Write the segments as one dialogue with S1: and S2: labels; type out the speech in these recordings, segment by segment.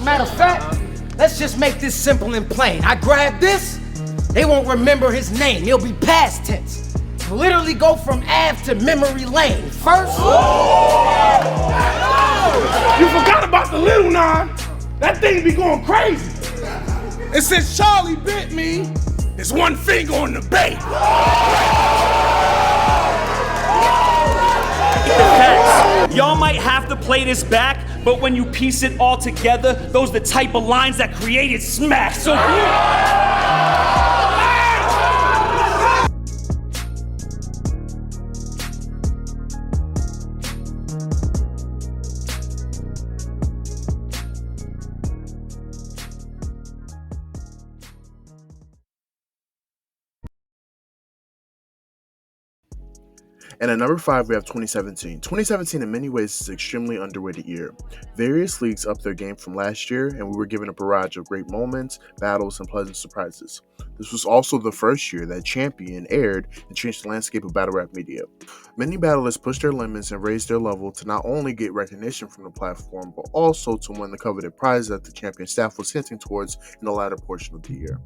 S1: Matter of fact, let's just make this simple and plain. I grab this, they won't remember his name. He'll be past tense. Literally go from Ave to memory lane. First.
S2: You forgot about the little nine. That thing be going crazy. And since Charlie bit me, it's one finger on the bait.
S3: Facts. Y'all might have to play this back, but when you piece it all together, those are the type of lines that created smack. So
S4: And at number 5, we have 2017. 2017 in many ways is an extremely underrated year. Various leagues upped their game from last year, and we were given a barrage of great moments, battles, and pleasant surprises. This was also the first year that Champion aired and changed the landscape of battle rap media. Many battlers pushed their limits and raised their level to not only get recognition from the platform, but also to win the coveted prize that the Champion staff was hinting towards in the latter portion of the year.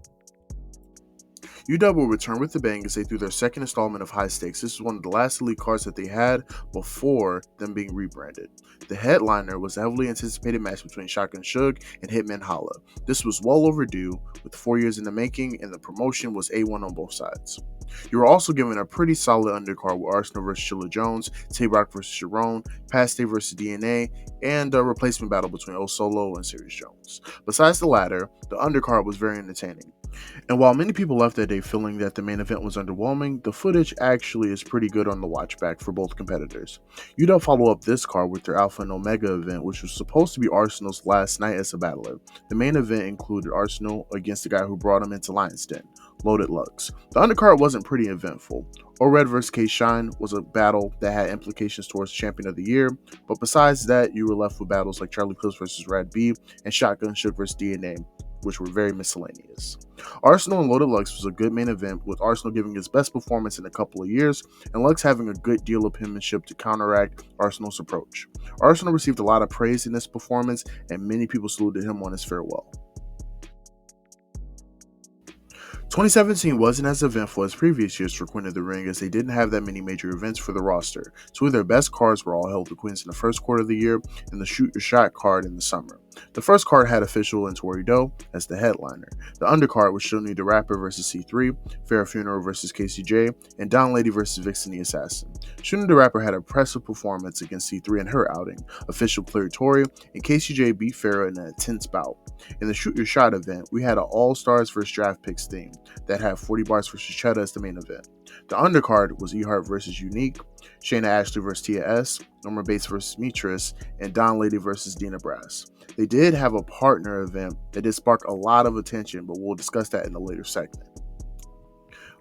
S4: UW will return with the bang as they threw their second installment of High Stakes. This was one of the last elite cards that they had before them being rebranded. The headliner was a heavily anticipated match between Shotgun Suge and Hitman Holla. This was well overdue, with 4 years in the making, and the promotion was A1 on both sides. You were also given a pretty solid undercard with Arsenal vs. Chilla Jones, Tay-Rock vs. Sharon, Past Day vs. DNA, and a replacement battle between O-Solo and Serious Jones. Besides the latter, the undercard was very entertaining. And while many people left that day feeling that the main event was underwhelming, the footage actually is pretty good on the watch back for both competitors. UW follow up this card with their Alpha and Omega event, which was supposed to be Arsenal's last night as a battler. The main event included Arsenal against the guy who brought him into Lion's Den, Loaded Lux. The undercard wasn't pretty eventful. O-Red vs. K-Shine was a battle that had implications towards Champion of the Year, but besides that, you were left with battles like Charlie Clips vs. Rad B and Shotgun Suge vs. DNA, which were very miscellaneous. Arsenal and Loaded Lux was a good main event, with Arsenal giving his best performance in a couple of years, and Lux having a good deal of penmanship to counteract Arsenal's approach. Arsenal received a lot of praise in this performance, and many people saluted him on his farewell. 2017 wasn't as eventful as previous years for Queen of the Ring, as they didn't have that many major events for the roster. Two of their best cards were all held to Queens in the first quarter of the year, and the Shoot Your Shot card in the summer. The first card had Official and Tory Doe as the headliner. The undercard was Show Me the Rapper vs. C3, Fair Funeral vs. KCJ, and Don Lady vs. Vixen the Assassin. Show Me the Rapper had an impressive performance against C3 in her outing. Official cleared Tory, and KCJ beat Farrah in an intense bout. In the Shoot Your Shot event, we had an All-Stars vs. Draft Picks theme that had 40 Bars vs. Cheddar as the main event. The undercard was E-Heart vs. Unique, Shayna Ashley vs. Tia S, Norma Bates vs. Mitris, and Don Lady vs. Dina Brass. They did have a partner event that did spark a lot of attention, but we'll discuss that in a later segment.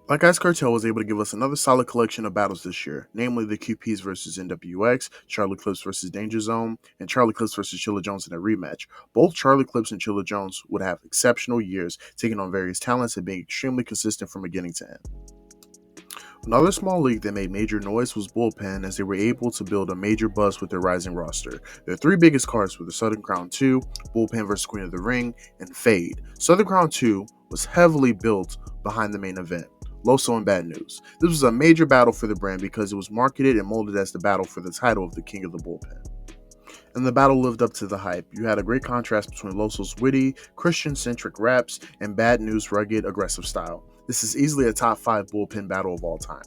S4: Black Ice Cartel was able to give us another solid collection of battles this year, namely the QPs vs. NWX, Charlie Clips vs. Danger Zone, and Charlie Clips vs. Chilla Jones in a rematch. Both Charlie Clips and Chilla Jones would have exceptional years, taking on various talents and being extremely consistent from beginning to end. Another small league that made major noise was Bullpen, as they were able to build a major buzz with their rising roster. Their three biggest cards were the Southern Crown 2, Bullpen vs. Queen of the Ring, and Fade. Southern Crown 2 was heavily built behind the main event, Loso and Bad News. This was a major battle for the brand because it was marketed and molded as the battle for the title of the King of the Bullpen. And the battle lived up to the hype. You had a great contrast between Loso's witty, Christian-centric raps and Bad News' rugged, aggressive style. This is easily a top 5 bullpen battle of all time.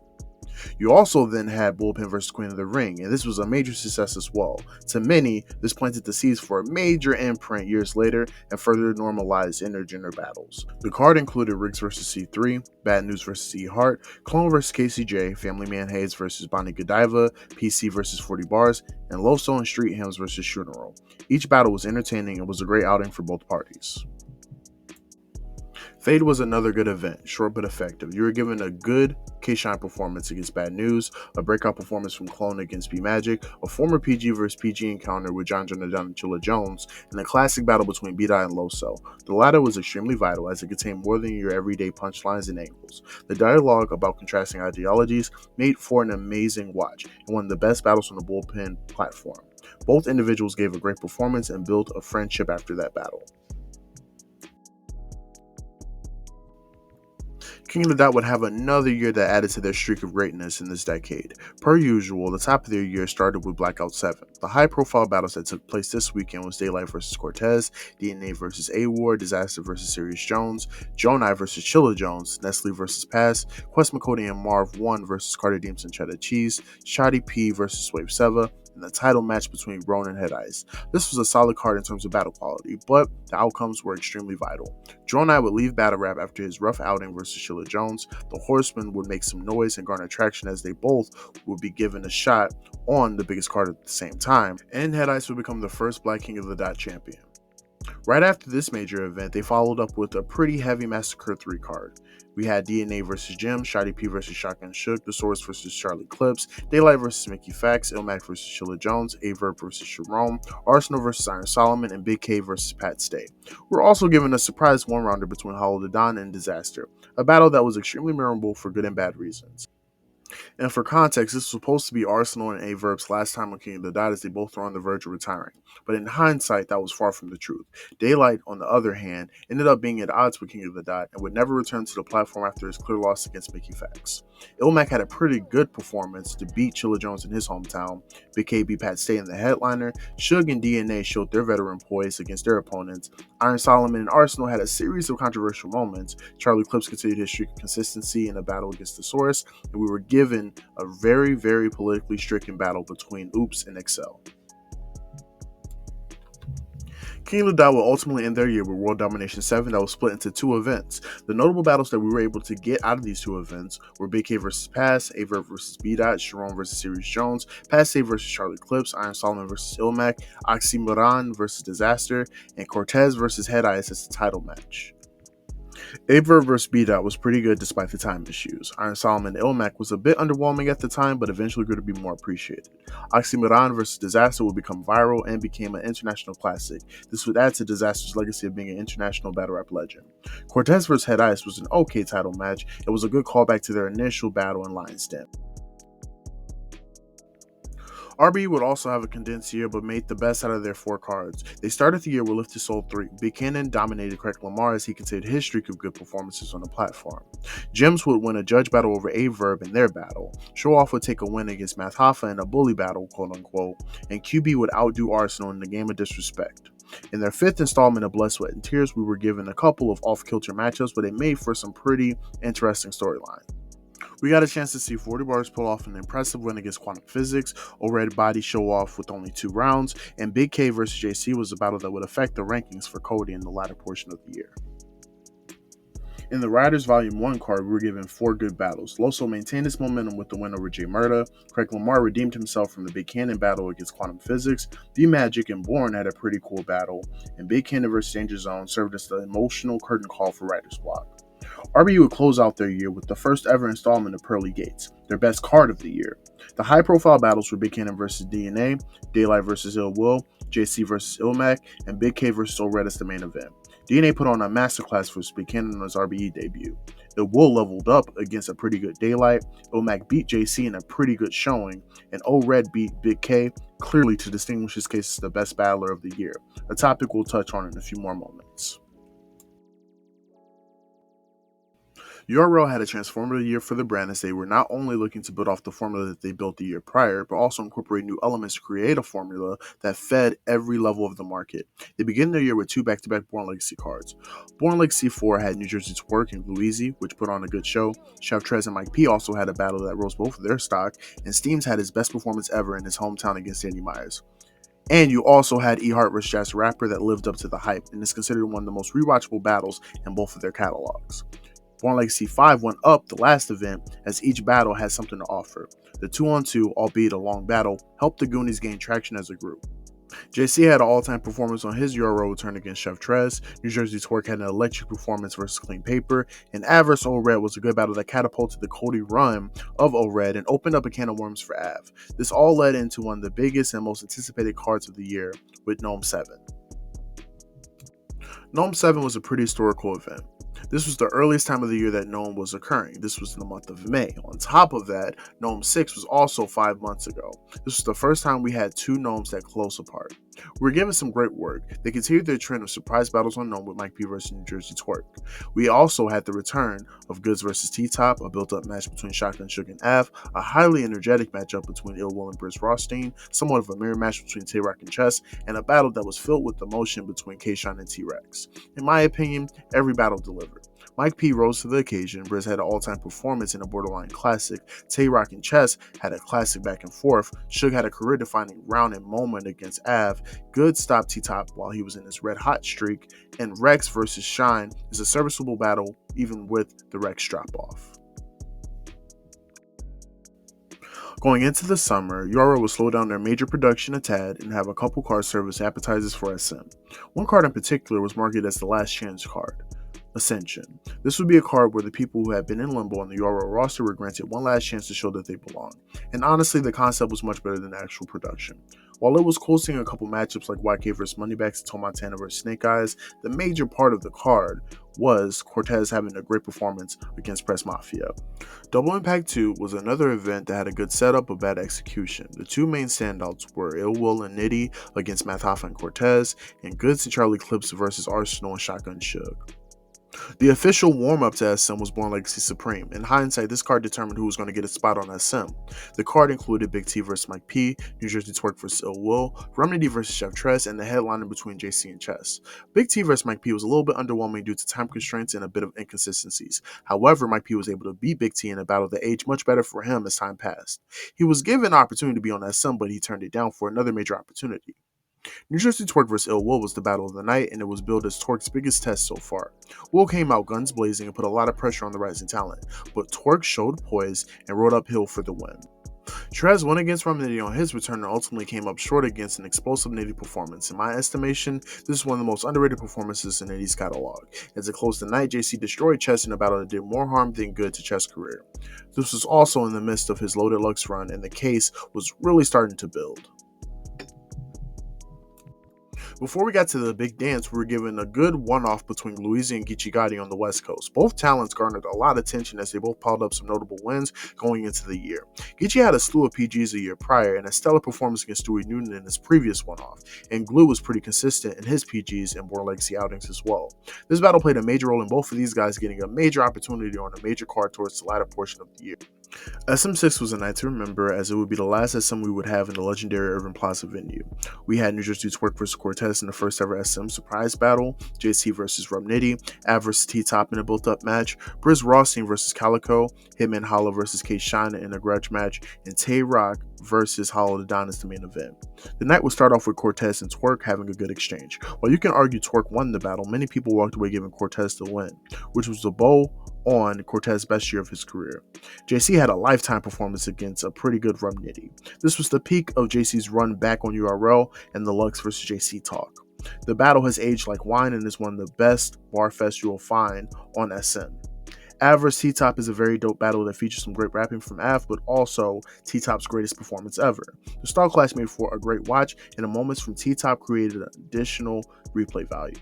S4: You also then had Bullpen vs. Queen of the Ring, and this was a major success as well. To many, this planted the seeds for a major imprint years later and further normalized intergender battles. The card included Riggs vs. C3, Bad News vs. E-Heart, Clone vs. KCJ, Family Man Hayes vs. Bonnie Godiva, PC vs. 40 Bars, and Loso and Street Hymns vs. Funeral. Each battle was entertaining and was a great outing for both parties. Fade was another good event, short but effective. You were given a good K-Shine performance against Bad News, a breakout performance from Clone against B-Magic, a former PG vs. PG encounter with John Jonadon and Chilla Jones, and a classic battle between B-Dot and Loso. The latter was extremely vital as it contained more than your everyday punchlines and angles. The dialogue about contrasting ideologies made for an amazing watch and one of the best battles on the Bullpen platform. Both individuals gave a great performance and built a friendship after that battle. King of the Dot would have another year that added to their streak of greatness in this decade. Per usual, the top of their year started with Blackout 7. The high-profile battles that took place this weekend was Daylight vs. Cortez, DNA vs. A-War, Disaster vs. Sirius Jones, Jonai vs. Chilla Jones, Nestle vs. Pass, Quest McCody and Marv 1 vs. Carter Deems and Cheddar Cheese, Shotty P vs. Swave Seva, and the title match between Roan and Head Ice. This was a solid card in terms of battle quality, but the outcomes were extremely vital. Jonai would leave Battle Rap after his rough outing versus Chilla Jones. The Horsemen would make some noise and garner traction as they both would be given a shot on the biggest card at the same time, and Head Ice would become the first Black King of the Dot champion. Right after this major event, they followed up with a pretty heavy Massacre 3 card. We had DNA vs. Jim, Shotty P vs. Shotgun Shook, The Source vs. Charlie Clips, Daylight vs. Mickey Fax, Ilmac vs. Chilla Jones, Averb vs. Jerome, Arsenal vs. Iron Solomon, and Big K vs. Pat Stay. We're also given a surprise one-rounder between Hollow the Don and Disaster, a battle that was extremely memorable for good and bad reasons. And for context, this was supposed to be Arsenal and Averb's last time on King of the Dot as they both were on the verge of retiring. But in hindsight, that was far from the truth. Daylight, on the other hand, ended up being at odds with King of the Dot and would never return to the platform after his clear loss against Mickey Fax. Ilmac had a pretty good performance to beat Chilla Jones in his hometown. Big K beat Pat Stay in the headliner. Suge and DNA showed their veteran poise against their opponents. Iron Solomon and Arsenal had a series of controversial moments. Charlie Clips continued his streak of consistency in a battle against The Source, and we were given a very, very politically stricken battle between Oops and Excel. King of the Dot will ultimately end their year with World Domination 7 that was split into two events. The notable battles that we were able to get out of these two events were Big K vs. Pass, Averb vs. B-Dot, Jerome vs. Sirius Jones, Pass vs. Charlie Clips, Iron Solomon vs. Ilmac, Oxymoron vs. Disaster, and Cortez vs. Head Ice as the title match. Averb vs. B-Dot was pretty good despite the time issues. Iron Solomon and Ilmac was a bit underwhelming at the time, but eventually grew to be more appreciated. Oxymoron vs. Disaster would become viral and became an international classic. This would add to Disaster's legacy of being an international battle rap legend. Cortez vs. Head Ice was an okay title match. It was a good callback to their initial battle in Lion's Den. RBE would also have a condensed year but made the best out of their four cards. They started the year with Lift His Soul 3. Big Cannon dominated Craig Lamar as he continued his streak of good performances on the platform. Gems would win a judge battle over Averb in their battle. Show Off would take a win against Math Hoffa in a bully battle, quote unquote, and QB would outdo Arsenal in the game of disrespect. In their fifth installment of Blood, Sweat, and Tears, we were given a couple of off-kilter matchups, but it made for some pretty interesting storyline. We got a chance to see 40 Bars pull off an impressive win against Quantum Physics, O-Red Body show off with only 2 rounds, and Big K vs. JC was a battle that would affect the rankings for Cody in the latter portion of the year. In the Riders Volume 1 card, we were given 4 good battles. Loso maintained his momentum with the win over J Murda. Craig Lamar redeemed himself from the Big Cannon battle against Quantum Physics. B-Magic and Bourne had a pretty cool battle, and Big Cannon vs. Danger Zone served as the emotional curtain call for Riders Block. RBE would close out their year with the first ever installment of Pearly Gates, their best card of the year. The high-profile battles were Big Cannon vs. DNA, Daylight vs. Ill Will, JC vs. Ilmac, and Big K vs. O-Red as the main event. DNA put on a masterclass for Big Cannon on his RBE debut. Ill Will leveled up against a pretty good Daylight, Ilmac beat JC in a pretty good showing, and O-Red beat Big K, clearly to distinguish his case as the best battler of the year, a topic we'll touch on in a few more moments. URL had a transformative year for the brand as they were not only looking to build off the formula that they built the year prior, but also incorporate new elements to create a formula that fed every level of the market. They began their year with 2 back-to-back Born Legacy cards. Born Legacy 4 had New Jersey Twerk and Louise, which put on a good show. Chef Trez and Mike P also had a battle that rose both of their stock, and Steams had his best performance ever in his hometown against Danny Myers. And you also had E-Heart vs. Jazz Rapper that lived up to the hype and is considered one of the most rewatchable battles in both of their catalogs. Born Legacy 5 went up the last event as each battle had something to offer. The 2-on-2, albeit a long battle, helped the Goonies gain traction as a group. JC had an all-time performance on his Euro return against Chef Trez, New Jersey Twerk had an electric performance versus Clean Paper, and Avers O-Red was a good battle that catapulted the Cody run of O-Red and opened up a can of worms for Av. This all led into one of the biggest and most anticipated cards of the year with Gnome 7. Gnome 7 was a pretty historical event. This was the earliest time of the year that Gnome was occurring. This was in the month of May. On top of that, Gnome 6 was also 5 months ago. This was the first time we had 2 Gnomes that close apart. We were given some great work. They continued their trend of surprise battles on Gnome with Mike P versus New Jersey Twerk. We also had the return of Goods versus T-Top, a built-up match between Shotgun Suge and Av, a highly energetic matchup between Ill Will and Briz Rothstein, somewhat of a mirror match between Tay-Rock and Chess, and a battle that was filled with emotion between K-Shine and T-Rex. In my opinion, every battle delivered. Mike P rose to the occasion, Briz had an all-time performance in a borderline classic, Tay-Rock and Chess had a classic back and forth, Suge had a career-defining round and moment against Av, Good stopped T-Top while he was in his red-hot streak, and Rex versus Shine is a serviceable battle even with the Rex drop-off. Going into the summer, URL will slow down their major production a tad and have a couple cards serve as appetizers for SM. One card in particular was marketed as the last chance card, Ascension. This would be a card where the people who had been in limbo on the URL roster were granted one last chance to show that they belong. And honestly, the concept was much better than the actual production. While it was cool seeing a couple matchups like YK vs Moneybacks and Toe Montana vs Snake Eyes, the major part of the card was Cortez having a great performance against Press Mafia. Double Impact 2 was another event that had a good setup but bad execution. The 2 main standouts were Ill Will and Nitty against Matt Hoffa and Cortez, and Goods and Charlie Clips versus Arsenal and Shotgun Suge. The official warm-up to SM was Born Legacy Supreme. In hindsight, this card determined who was going to get a spot on SM. The card included Big T vs Mike P, New Jersey Twerk vs Ill Will, Remedy vs Chef Tress, and the headliner between JC and Chess. Big T vs Mike P was a little bit underwhelming due to time constraints and a bit of inconsistencies. However, Mike P was able to beat Big T in a battle that aged much better for him as time passed. He was given an opportunity to be on SM, but he turned it down for another major opportunity. New Jersey Twerk vs Ill Will was the battle of the night, and it was billed as Twerk's biggest test so far. Will came out guns blazing and put a lot of pressure on the rising talent, but Twerk showed poise and rode uphill for the win. Trez won against Remedy on his return and ultimately came up short against an explosive Nitty performance. In my estimation, this is one of the most underrated performances in Nitty's catalog. As it closed the night, JC destroyed Chess in a battle that did more harm than good to Chess' career. This was also in the midst of his Loaded Lux run, and the case was really starting to build. Before we got to the big dance, we were given a good one-off between Luigi and Geechee Gotti on the West Coast. Both talents garnered a lot of attention as they both piled up some notable wins going into the year. Geechee had a slew of PGs a year prior and a stellar performance against Stewie Newton in his previous one-off, and Glue was pretty consistent in his PGs and Born Legacy outings as well. This battle played a major role in both of these guys getting a major opportunity on a major card towards the latter portion of the year. SM6 was a night to remember as it would be the last SM we would have in the legendary Irving Plaza venue. We had New Jersey Twerk vs Cortez in the first ever SM surprise battle, JC vs Rub Nitty, Av vs T-Top in a built-up match, Briz Rothstein vs Calico, Hitman Holla vs K-Shine in a grudge match, and Tay-Rock versus Hollow the Don as the main event. The night would start off with Cortez and Twerk having a good exchange. While you can argue Twerk won the battle, many people walked away giving Cortez the win, which was a bow on Cortez's best year of his career. JC had a lifetime performance against a pretty good Rum Nitty. This was the peak of JC's run back on URL and the Lux vs JC talk. The battle has aged like wine and is one of the best barfests you will find on SM. Av vs T-Top is a very dope battle that features some great rapping from Av, but also T-Top's greatest performance ever. The style clash made for a great watch, and the moments from T-Top created additional replay value.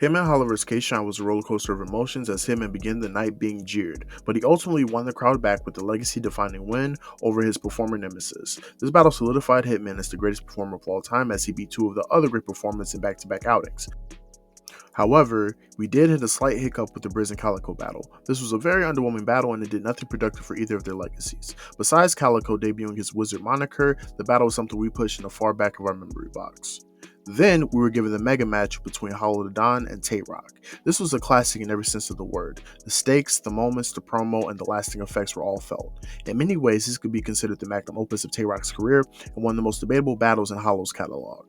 S4: Hitman Holla vs K-Shine was a roller coaster of emotions as Hitman began the night being jeered, but he ultimately won the crowd back with the legacy-defining win over his performer nemesis. This battle solidified Hitman as the greatest performer of all time as he beat 2 of the other great performers in back-to-back outings. However, we did hit a slight hiccup with the Briz and Calico battle. This was a very underwhelming battle and it did nothing productive for either of their legacies. Besides Calico debuting his Wizard moniker, the battle was something we pushed in the far back of our memory box. Then, we were given the mega match between Hollow the Don and Tay-Rock. This was a classic in every sense of the word. The stakes, the moments, the promo, and the lasting effects were all felt. In many ways, this could be considered the magnum opus of Tay-Rock's career and one of the most debatable battles in Hollow's catalog.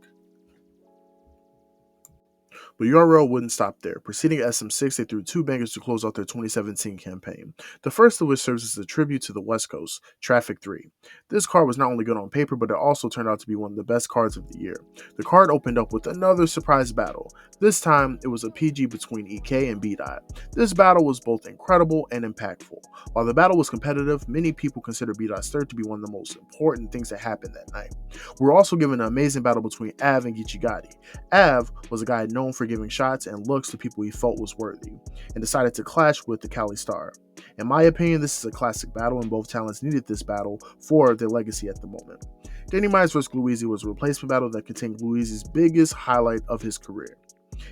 S4: But URL wouldn't stop there. Proceeding at SM6, they threw 2 bangers to close out their 2017 campaign. The first of which serves as a tribute to the West Coast, Traffic 3. This card was not only good on paper, but it also turned out to be one of the best cards of the year. The card opened up with another surprise battle. This time, it was a PG between EK and B-Dot. This battle was both incredible and impactful. While the battle was competitive, many people consider B-Dot's third to be one of the most important things that happened that night. We were also given an amazing battle between Av and Geechee Gotti. Av was a guy known for for giving shots and looks to people he felt was worthy, and decided to clash with the Cali Star. In my opinion, this is a classic battle, and both talents needed this battle for their legacy at the moment. Danny Myers vs. Louisi was a replacement battle that contained Louisi's biggest highlight of his career.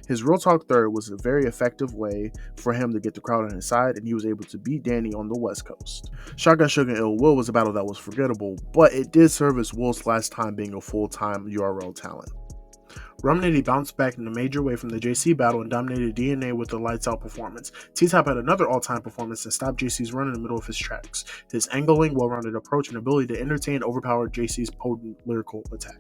S4: His Real Talk third was a very effective way for him to get the crowd on his side, and he was able to beat Danny on the West Coast. Shotgun Sugar and Ill Will was a battle that was forgettable, but it did serve as Will's last time being a full-time URL talent. Rum Nitty bounced back in a major way from the JC battle and dominated DNA with a lights-out performance. T-Top had another all-time performance and stopped JC's run in the middle of his tracks. His angling, well-rounded approach, and ability to entertain overpowered JC's potent lyrical attack.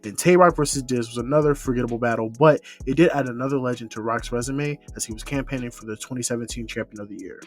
S4: And Tay-Rock vs. Diz was another forgettable battle, but it did add another legend to Rock's resume as he was campaigning for the 2017 Champion of the Year.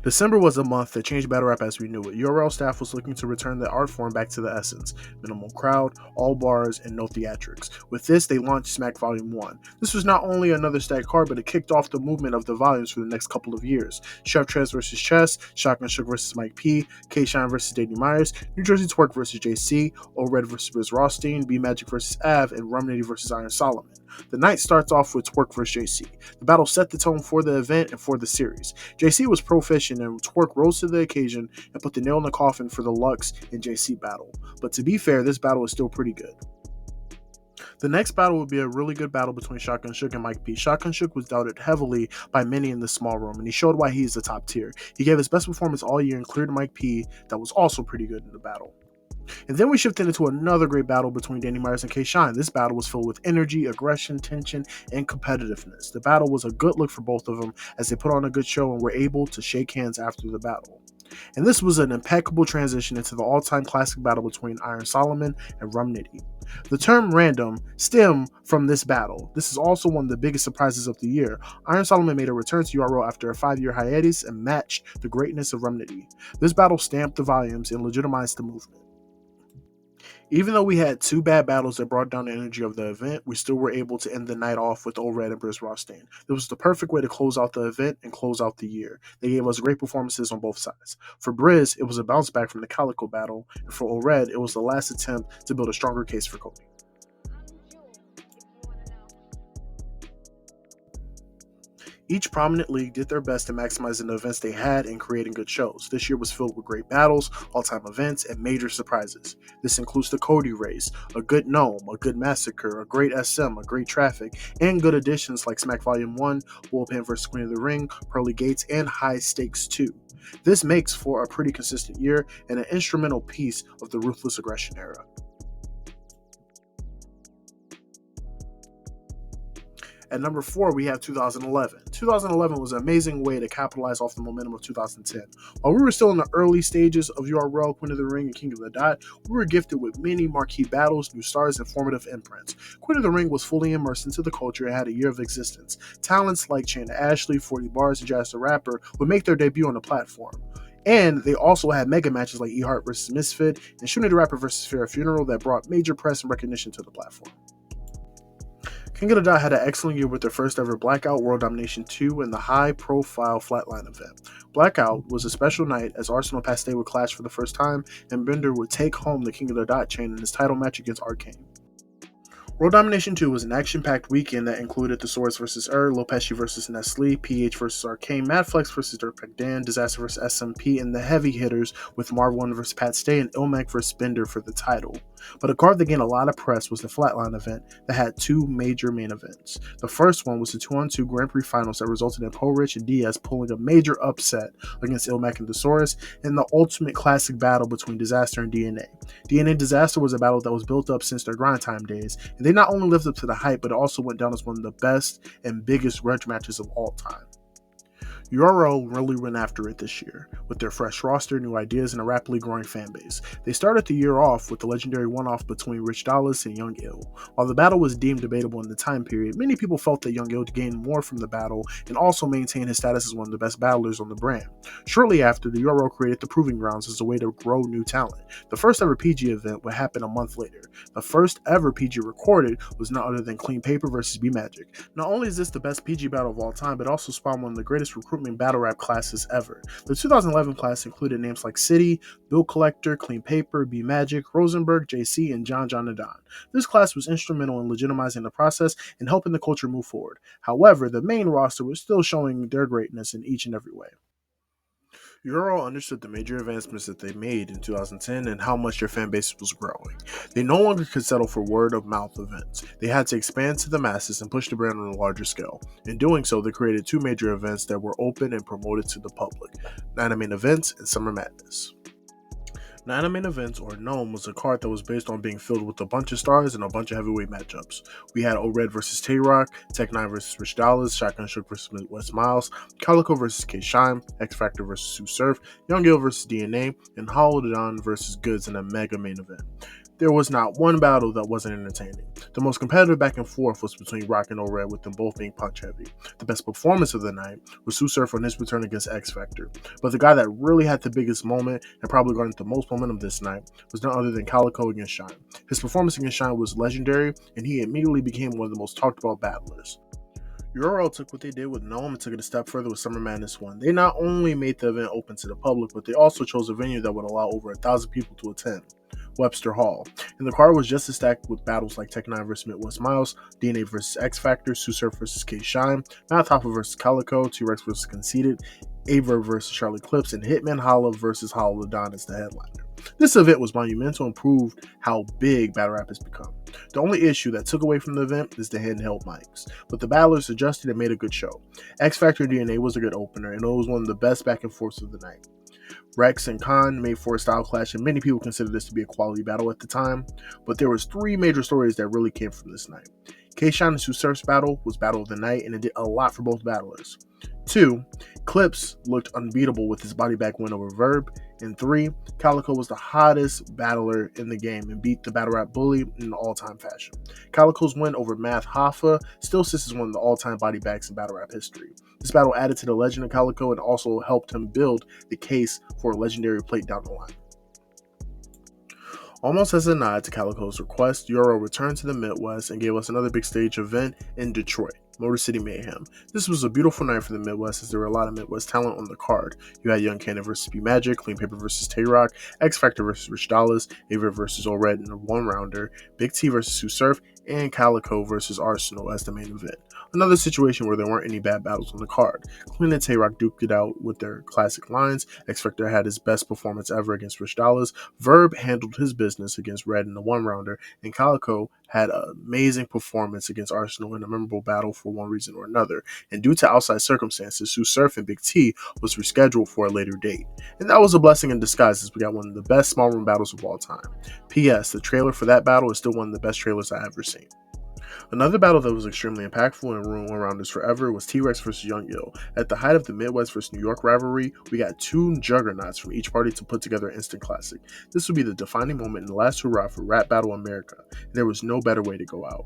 S4: December was a month that changed battle rap as we knew it. URL staff was looking to return the art form back to the essence. Minimal crowd, all bars, and no theatrics. With this, they launched Smack Volume 1. This was not only another stacked card, but it kicked off the movement of the volumes for the next couple of years. Chef Trez vs. Chess, Shotgun Shook vs. Mike P, K-Shine vs. Danny Myers, New Jersey Twerk vs. JC, O-Red vs. Riz Rothstein, B-Magic vs. Av, and Rum Nitty vs. Iron Solomon. The night starts off with Twerk vs. JC. The battle set the tone for the event and for the series. JC was proficient and Twerk rose to the occasion and put the nail in the coffin for the Lux and JC battle. But to be fair, this battle is still pretty good. The next battle would be a really good battle between Shotgun Shook and Mike P. Shotgun Shook was doubted heavily by many in the small room, and he showed why he is the top tier. He gave his best performance all year and cleared Mike P that was also pretty good in the battle. And then we shifted into another great battle between Danny Myers and K-Shine. This battle was filled with energy, aggression, tension, and competitiveness. The battle was a good look for both of them as they put on a good show and were able to shake hands after the battle. And this was an impeccable transition into the all-time classic battle between Iron Solomon and Rum Nitty. The term random stemmed from this battle. This is also one of the biggest surprises of the year. Iron Solomon made a return to URL after a 5-year hiatus and matched the greatness of Rum Nitty. This battle stamped the volumes and legitimized the movement. Even though we had two bad battles that brought down the energy of the event, we still were able to end the night off with O-Red and Riz Rothstein. It was the perfect way to close out the event and close out the year. They gave us great performances on both sides. For Briz, it was a bounce back from the Calico battle, and for O-Red, it was the last attempt to build a stronger case for Cody. Each prominent league did their best to maximizing the events they had and creating good shows. This year was filled with great battles, all-time events, and major surprises. This includes the Cody race, a good Gnome, a good Massacre, a great SM, a great Traffic, and good additions like Smack Volume 1, Bullpen vs. Queen of the Ring, Pearly Gates, and High Stakes 2. This makes for a pretty consistent year and an instrumental piece of the Ruthless Aggression era. At number 4, we have 2011. 2011 was an amazing way to capitalize off the momentum of 2010. While we were still in the early stages of URL, Queen of the Ring, and King of the Dot, we were gifted with many marquee battles, new stars, and formative imprints. Queen of the Ring was fully immersed into the culture and had a year of existence. Talents like Chanda Ashley, 40 Bars, and Jazz the Rapper would make their debut on the platform. And they also had mega matches like E-Heart vs. Misfit and Shooting the Rapper vs. Fair Funeral that brought major press and recognition to the platform. King of the Dot had an excellent year with their first ever Blackout World Domination 2 and the high-profile Flatline event. Blackout was a special night as Arsenal Paste would clash for the first time, and Bender would take home the King of the Dot chain in his title match against Arcane. World Domination 2 was an action-packed weekend that included The Swords vs. Lopeshi vs. Nestle, PH vs. Arcane, Madflex vs. Dirtbag Dan, Disaster vs. SMP, and the heavy hitters with Marv1 vs. Pat Stay and Ilmac vs. Bender for the title. But a card that gained a lot of press was the Flatline event that had two major main events. The first one was the 2-on-2 Grand Prix finals that resulted in Poe Rich and Diaz pulling a major upset against Ilmac and Thesaurus, and the ultimate classic battle between Disaster and DNA. DNA and Disaster was a battle that was built up since their grind time days, and they not only lived up to the hype, but it also went down as one of the best and biggest grudge matches of all time. URL really went after it this year, with their fresh roster, new ideas, and a rapidly growing fan base. They started the year off with the legendary one-off between Rich Dallas and Young Ill. While the battle was deemed debatable in the time period, many people felt that Young Ill gained more from the battle and also maintained his status as one of the best battlers on the brand. Shortly after, the URL created the Proving Grounds as a way to grow new talent. The first ever PG event would happen a month later. The first ever PG recorded was none other than Clean Paper vs. B-Magic. Not only is this the best PG battle of all time, but also spawned one of the greatest recruitment upcoming battle rap classes ever. The 2011 class included names like City, Bill Collector, Clean Paper, B Magic, Rosenberg, JC, and John and Don. This class was instrumental in legitimizing the process and helping the culture move forward. However, the main roster was still showing their greatness in each and every way. Euro understood the major advancements that they made in 2010 and how much their fan base was growing. They no longer could settle for word-of-mouth events. They had to expand to the masses and push the brand on a larger scale. In doing so, they created two major events that were open and promoted to the public: Night of Main Events and Summer Madness. Night of Main Events, or NOME, was a card that was based on being filled with a bunch of stars and a bunch of heavyweight matchups. We had O-Red vs. Tay-Rock, Tech 9 vs. Rich Dollaz, Shotgun Shook vs. Midwest Miles, Calico vs. K-Shine, X-Factor vs. Sue Surf, Young Gil vs. DNA, and Hollow Don vs. Goods in a mega main event. There was not one battle that wasn't entertaining. The most competitive back and forth was between Rock and O-Red, with them both being punch heavy. The best performance of the night was Sue Surf on his return against X-Factor. But the guy that really had the biggest moment and probably garnered the most momentum this night was none other than Calico against Shine. His performance against Shine was legendary, and he immediately became one of the most talked about battlers. Euro took what they did with NOME and took it a step further with Summer Madness 1. They not only made the event open to the public, but they also chose a venue that would allow over 1,000 people to attend: Webster Hall. And the card was just as stacked with battles like Tech 9 vs. Midwest Miles, DNA vs. X-Factor, Sue Surf vs. K-Shine, Math Hoffa vs. Calico, T-Rex vs. Conceited, Aver vs. Charlie Clips, and Hitman Holla vs. Hollow Don as the headliner. This event was monumental and proved how big battle rap has become. The only issue that took away from the event is the handheld mics, but the battlers adjusted and made a good show. X-Factor DNA was a good opener, and it was one of the best back and forths of the night. Rex and Khan made for a style clash, and many people considered this to be a quality battle at the time, but there was three major stories that really came from this night. K-Shine and Sue Surf's battle was battle of the night, and it did a lot for both battlers. 2, Clips looked unbeatable with his body bag win over Verb. And 3, Calico was the hottest battler in the game and beat the battle rap bully in all-time fashion. Calico's win over Math Hoffa still sits as one of the all-time body bags in battle rap history. This battle added to the legend of Calico and also helped him build the case for a legendary plate down the line. Almost as a nod to Calico's request, Euro returned to the Midwest and gave us another big stage event in Detroit, Motor City Mayhem. This was a beautiful night for the Midwest, as there were a lot of Midwest talent on the card. You had Young Cannon vs. B Magic, Clean Paper vs. Tay-Rock, X-Factor vs. Rich Dollaz, Aver vs. O-Red in a one-rounder, Big T vs. Sue Surf, and Calico vs. Arsenal as the main event. Another situation where there weren't any bad battles on the card. Clean and Tay-Rock duked it out with their classic lines. X-Factor had his best performance ever against Rich Dollaz. Verb handled his business against Red in the one-rounder, and Calico had an amazing performance against Arsenal in a memorable battle for one reason or another. And due to outside circumstances, Sue Surf and Big T was rescheduled for a later date. And that was a blessing in disguise, as we got one of the best small room battles of all time. P.S. The trailer for that battle is still one of the best trailers I've ever seen. Another battle that was extremely impactful and ruined one-rounders forever was T-Rex vs. Young Gil. At the height of the Midwest vs. New York rivalry, we got two juggernauts from each party to put together an instant classic. This would be the defining moment in the last hurrah for Rap Battle America, and there was no better way to go out.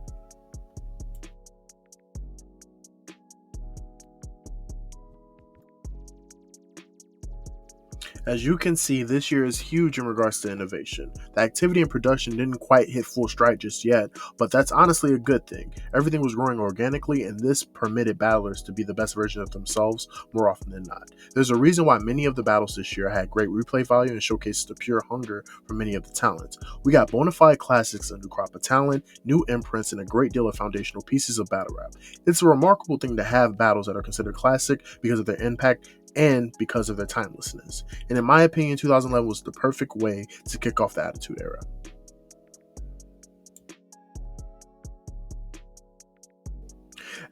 S4: As you can see, this year is huge in regards to innovation. The activity and production didn't quite hit full stride just yet, but that's honestly a good thing. Everything was growing organically, and this permitted battlers to be the best version of themselves more often than not. There's a reason why many of the battles this year had great replay value and showcased the pure hunger for many of the talents. We got bona fide classics, a new crop of talent, new imprints, and a great deal of foundational pieces of battle rap. It's a remarkable thing to have battles that are considered classic because of their impact and because of their timelessness. And in my opinion, 2011 was the perfect way to kick off the Attitude Era.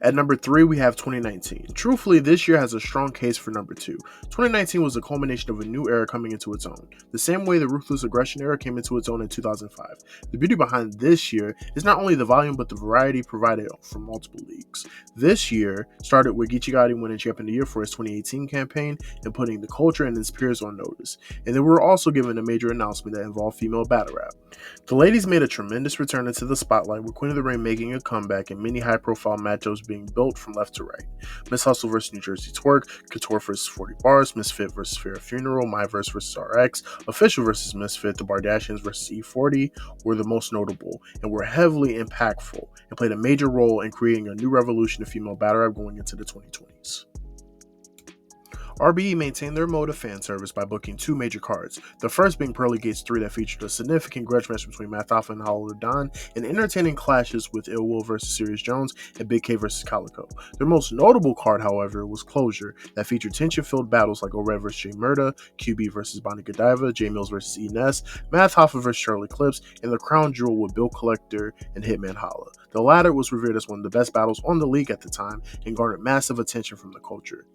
S4: At number 3, we have 2019. Truthfully, this year has a strong case for number 2. 2019 was a culmination of a new era coming into its own, the same way the Ruthless Aggression era came into its own in 2005. The beauty behind this year is not only the volume, but the variety provided from multiple leagues. This year started with Geechee Gotti winning Champion of the Year for his 2018 campaign and putting the culture and his peers on notice. And then we were also given a major announcement that involved female battle rap. The ladies made a tremendous return into the spotlight, with Queen of the Ring making a comeback and many high-profile matchups being built from left to right. Miss Hustle vs. New Jersey Twerk, Couture vs. 40 Bars, Misfit vs. Fair Funeral, My Verse vs. RX, Official vs. Misfit, The Bardashians vs. E40 were the most notable and were heavily impactful and played a major role in creating a new revolution of female battle rap going into the 2020s. RBE maintained their mode of fan service by booking 2 major cards, the first being Pearly Gates 3 that featured a significant grudge match between Math Alpha and Hollow Don, and entertaining clashes with Ill Will vs. Sirius Jones and Big K vs. Calico. Their most notable card, however, was Closure, that featured tension-filled battles like O-Red vs. Jay Murda, QB vs. Bonnie Godiva, J Mills vs. E Ness, Math Alpha vs. Charlie Clips, and the Crown Jewel with Bill Collector and Hitman Holla. The latter was revered as one of the best battles on the league at the time and garnered massive attention from the culture.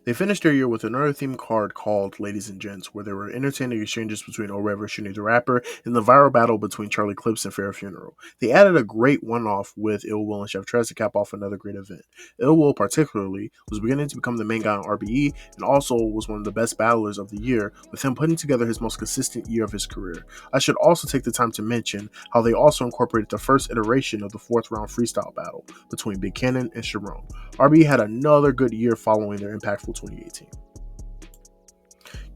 S4: They finished their year with another themed card called Ladies and Gents, where there were entertaining exchanges between O-Red vs. Shuni the Rapper and the viral battle between Charlie Clips and Farrah Funeral. They added a great one-off with Ill Will and Chef Trez to cap off another great event. Ill Will, particularly, was beginning to become the main guy on RBE and also was one of the best battlers of the year, with him putting together his most consistent year of his career. I should also take the time to mention how they also incorporated the first iteration of the 4th round freestyle battle between Big Cannon and Sharon. RBE had another good year following their impactful 2018.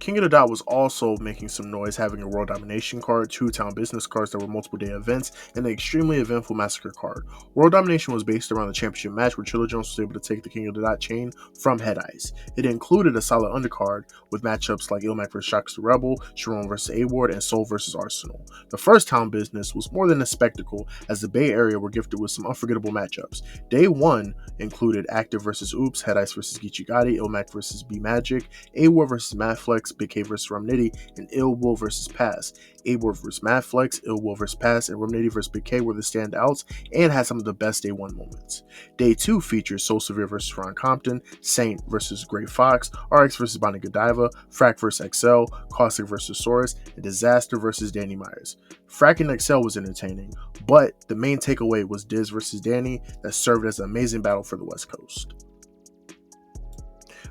S4: King of the Dot was also making some noise, having a World Domination card, 2 Town Business cards that were multiple day events, and an extremely eventful Massacre card. World Domination was based around the championship match where Chilla Jones was able to take the King of the Dot chain from Head Ice. It included a solid undercard with matchups like Ilmac vs. Shocks the Rebel, Sharon vs. A-Ward, and Soul vs. Arsenal. The first Town Business was more than a spectacle, as the Bay Area were gifted with some unforgettable matchups. Day 1 included Active vs. Oops, Head Ice vs. Geechee Gotti, Ilmac vs. B Magic, A-Ward vs. Madflex, Big K vs. Rumnitty, and Ill Will vs. Pass. A-Ward vs. Madflex, Ill Will vs. Pass, and Rumnitty vs. Big K were the standouts and had some of the best Day 1 moments. Day 2 features Soul Severe vs. Ron Compton, Saint vs. Grey Fox, RX vs. Bonnie Godiva, Frack vs. XL, Caustic vs. Saurus, and Disaster vs. Danny Myers. Frack and XL was entertaining, but the main takeaway was Diz vs. Danny that served as an amazing battle for the West Coast.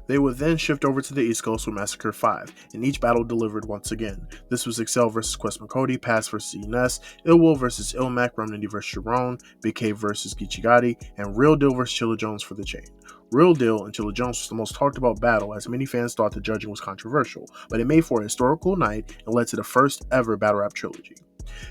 S4: They would then shift over to the East Coast with Massacre 5, and each battle delivered once again. This was XL vs. Quest McCody, Pass vs. E Ness, Ill Will vs. Ilmac, Rumnitty vs. Sharon, Big K vs. Geechee Gotti, and Real Deal vs. Chilla Jones for the chain. Real Deal and Chilla Jones was the most talked about battle, as many fans thought the judging was controversial, but it made for a historical night and led to the first ever battle rap trilogy.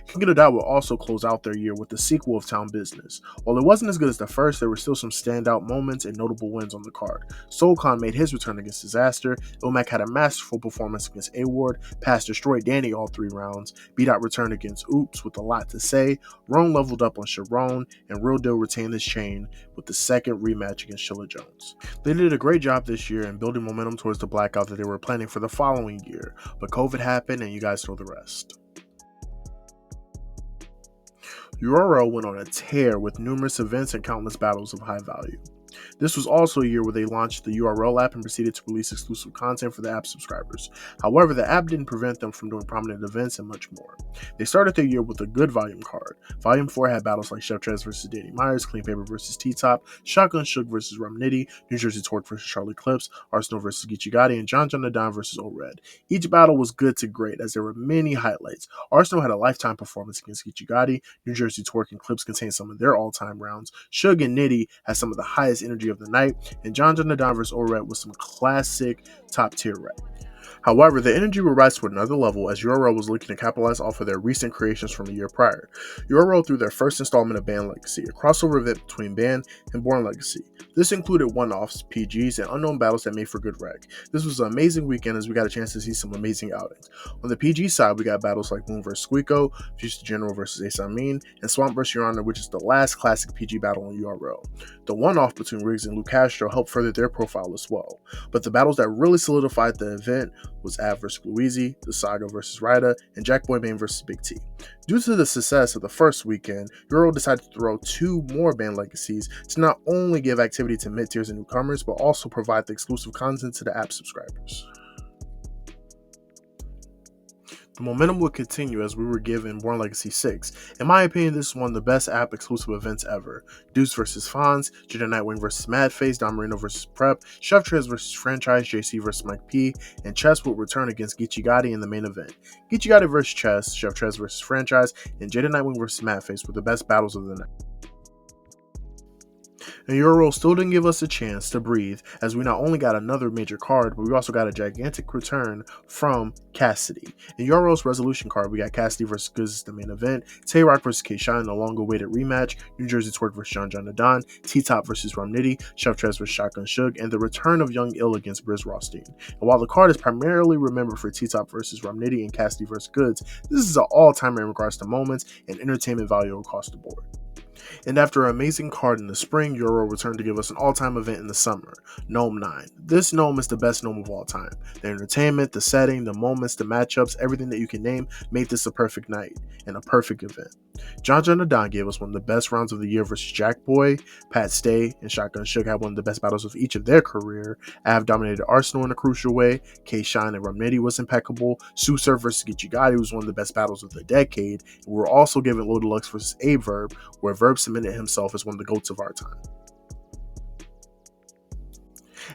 S4: King of the Dot will also close out their year with the sequel of Town Business. While it wasn't as good as the first, there were still some standout moments and notable wins on the card. SoulCon made his return against Disaster, Ilmac had a masterful performance against A-Ward, Pass destroyed Danny all 3 rounds, B-Dot returned against Oops with a lot to say, Roan leveled up on Sharon, and Real Deal retained his chain with the second rematch against Chilla Jones. They did a great job this year in building momentum towards the blackout that they were planning for the following year, but COVID happened and you guys know the rest. URL went on a tear with numerous events and countless battles of high value. This was also a year where they launched the URL app and proceeded to release exclusive content for the app subscribers. However, the app didn't prevent them from doing prominent events and much more. They started their year with a good volume card. Volume 4 had battles like Chef Trez vs. Danny Myers, Clean Paper vs. T-Top, Shotgun Shook vs. Rumnitty, New Jersey Torque vs. Charlie Clips, Arsenal vs. Geechee Gotti, and John the Don vs. O-Red. Each battle was good to great, as there were many highlights. Arsenal had a lifetime performance against Geechee Gotti, New Jersey Torque and Clips contained some of their all-time rounds, Suge and Nitty had some of the highest energy of the night, and John the Don vs. O-Red was some classic top-tier rap. However, the energy would rise to another level as URL was looking to capitalize off of their recent creations from the year prior. URL threw their first installment of Band Legacy, a crossover event between Band and Born Legacy. This included one-offs, PGs, and unknown battles that made for good rec. This was an amazing weekend as we got a chance to see some amazing outings. On the PG side, we got battles like Moon vs. Squeako, Future General vs. Ace Amin, and Swamp vs. Your Honor, which is the last classic PG battle on URL. The one-off between Riggs and Lou Castro helped further their profile as well. But the battles that really solidified the event was Av vs. Louisi, The Saga vs. Ryda, and Jack Boy Bane vs. Big T. Due to the success of the first weekend, URL decided to throw 2 more Band Legacies to not only give activity to mid-tiers and newcomers, but also provide the exclusive content to the app subscribers. The momentum would continue as we were given Born Legacy 6. In my opinion, this is one of the best app exclusive events ever. Deuce vs. Fonz, Jada Nightwing vs. Madface, Don Marino vs. Prep, Chef Trez vs. Franchise, JC vs. Mike P, and Chess would return against Geechee Gotti in the main event. Geechee Gotti vs. Chess, Chef Trez vs. Franchise, and Jada Nightwing vs. Madface were the best battles of the night. And Euro still didn't give us a chance to breathe, as we not only got another major card, but we also got a gigantic return from Cassidy. In Euro's resolution card, we got Cassidy versus Goods as the main event, Tay-Rock versus K-Shine, the long-awaited rematch, New Jersey Twerk versus John Adon, T-Top versus Rum Nitty, Chef Trez versus Shotgun Suge, and the return of Young Ill against Briz Rothstein. And while the card is primarily remembered for T-Top versus Rum Nitty and Cassidy versus Goods, this is an all-timer in regards to moments and entertainment value across the board. And after an amazing card in the spring, Euro returned to give us an all-time event in the summer, Gnome 9. This Gnome is the best Gnome of all time. The entertainment, the setting, the moments, the matchups, everything that you can name made this a perfect night and a perfect event. John Adon gave us one of the best rounds of the year versus Jack Boy. Pat Stay and Shotgun Suge had one of the best battles of each of their career. Av dominated Arsenal in a crucial way. K-Shine and Rum Nitty was impeccable. Sue Surf versus Geechee Gotti was one of the best battles of the decade. And we were also given Low Deluxe versus A-Verb, where Verb cemented himself as one of the GOATs of our time.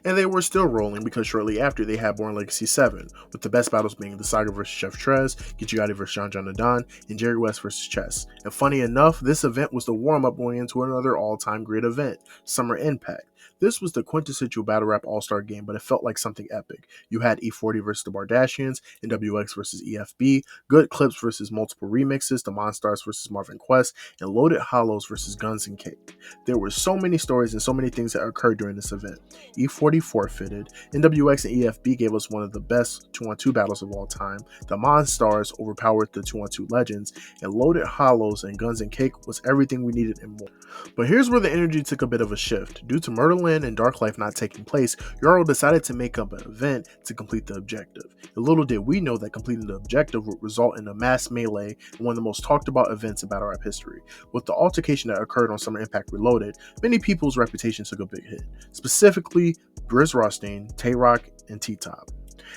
S4: And they were still rolling because shortly after they had Born Legacy 7, with the best battles being the Saga vs Chef Trez, Geechee Gotti vs John Adon, and Jerry West vs Chess. And funny enough, this event was the warm-up going into another all-time great event, Summer Impact. This was the quintessential battle rap all-star game, but it felt like something epic. You had E40 versus the Bardashians, NWX versus EFB, Good Clips versus multiple remixes, the Monstars versus Marvin Quest, and Loaded Hollows versus Guns and Cake. There were so many stories and so many things that occurred during this event. E40 forfeited, NWX and EFB gave us one of the best 2-on-2 battles of all time, the Monstars overpowered the 2-on-2 legends, and Loaded Hollows and Guns and Cake was everything we needed and more. But here's where the energy took a bit of a shift. Due to Murderland and Dark Life not taking place, Euro decided to make up an event to complete the objective. And little did we know that completing the objective would result in a mass melee and one of the most talked about events in battle rap history. With the altercation that occurred on Summer Impact Reloaded, many people's reputations took a big hit. Specifically, Briz Rothstein, Tay-Rock, and T-Top.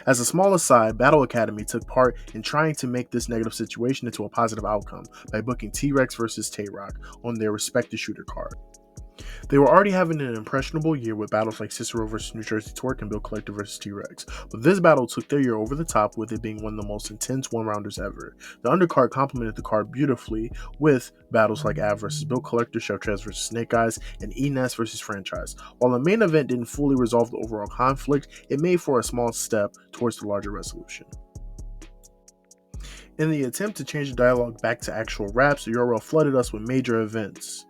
S4: As a small aside, Battle Academy took part in trying to make this negative situation into a positive outcome by booking T-Rex versus Tay-Rock on their respective shooter card. They were already having an impressionable year with battles like Cicero vs New Jersey Twerk and Bill Collector vs T-Rex, but this battle took their year over the top with it being one of the most intense one-rounders ever. The undercard complemented the card beautifully with battles like Av vs Bill Collector, Chef Trez vs Snake Eyes, and E-Ness vs Franchise. While the main event didn't fully resolve the overall conflict, it made for a small step towards the larger resolution. In the attempt to change the dialogue back to actual raps, URL flooded us with major events.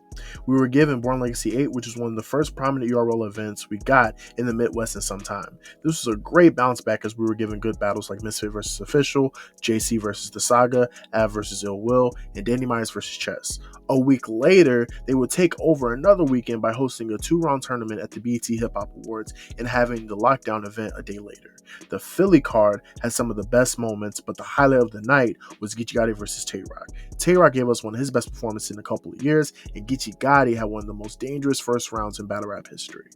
S4: We were given Born Legacy 8, which is one of the first prominent URL events we got in the Midwest in some time. This was a great bounce back as we were given good battles like Misfit vs Official, JC vs The Saga, Av vs Ill Will, and Danny Myers vs Chess. A week later, they would take over another weekend by hosting a 2-round tournament at the BET Hip Hop Awards and having the Lockdown event a day later. The Philly card had some of the best moments, but the highlight of the night was Geechee Gotti vs Tay-Rock. Tay-Rock gave us one of his best performances in a couple of years, and Geechee Gotti had one of the most dangerous first rounds in battle rap history.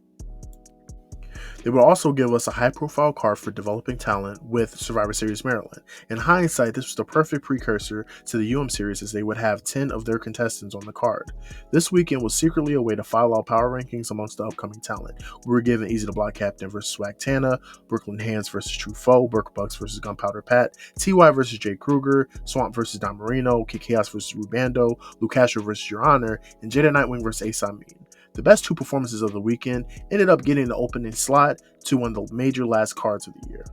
S4: They would also give us a high-profile card for developing talent with Survivor Series Maryland. In hindsight, this was the perfect precursor to the UM series as they would have 10 of their contestants on the card. This weekend was secretly a way to file out power rankings amongst the upcoming talent. We were given Easy the Block Captain versus Swag Tana, Brooklyn Hands versus True Foe, Burke Bucks versus Gunpowder Pat, TY versus Jay Kruger, Swamp versus Don Marino, Kid Chaos versus Rubando, Lou Castro versus Your Honor, and Jada Nightwing versus Ace Amin. The best 2 performances of the weekend ended up getting the opening slot to one of the major last cards of the year.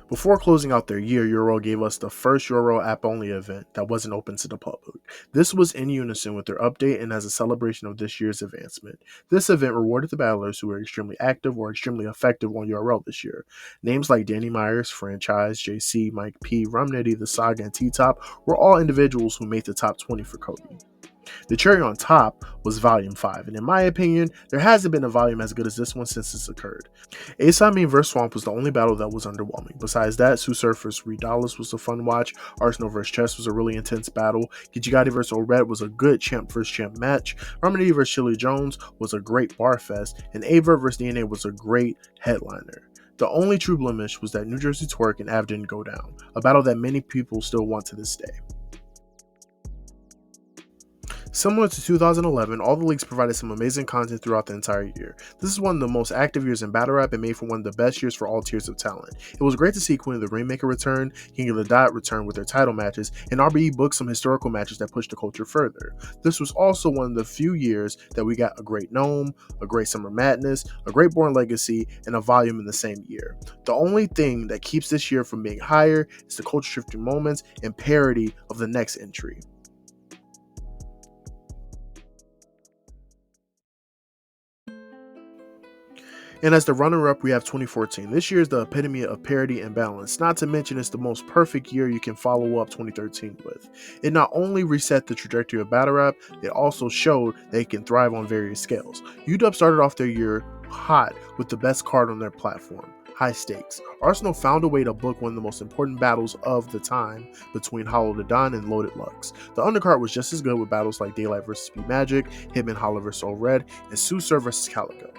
S4: Before closing out their year, Euro gave us the first Euro app-only event that wasn't open to the public. This was in unison with their update and as a celebration of this year's advancement. This event rewarded the battlers who were extremely active or extremely effective on URL this year. Names like Danny Myers, Franchise, JC, Mike P, Rum Nitty, The Saga, and T-Top were all individuals who made the top 20 for Cody. The cherry on top was Volume 5, and in my opinion, there hasn't been a volume as good as this one since this occurred. Ace Amin vs Swamp was the only battle that was underwhelming. Besides that, Sue Surf vs Reed Dallas was a fun watch, Arsenal vs Chess was a really intense battle, Geechee Gotti vs O'Red was a good champ vs champ match, Harmony vs Chili Jones was a great bar fest, and Aver vs DNA was a great headliner. The only true blemish was that New Jersey Twerk and Av didn't go down, a battle that many people still want to this day. Similar to 2011, all the leagues provided some amazing content throughout the entire year. This is one of the most active years in battle rap and made for one of the best years for all tiers of talent. It was great to see Queen of the Rainmaker return, King of the Dot return with their title matches, and RBE booked some historical matches that pushed the culture further. This was also one of the few years that we got a great Gnome, a great Summer Madness, a great Born Legacy, and a volume in the same year. The only thing that keeps this year from being higher is the culture shifting moments and parody of the next entry. And as the runner-up, we have 2014. This year is the epitome of parity and balance. Not to mention, it's the most perfect year you can follow up 2013 with. It not only reset the trajectory of battle rap, it also showed they can thrive on various scales. UW started off their year hot with the best card on their platform, High Stakes. Arsenal found a way to book one of the most important battles of the time between Hollow to Don and Loaded Lux. The undercard was just as good with battles like Daylight vs. Speed Magic, Hitman Holla vs. Old Red, and Susur vs. Calico.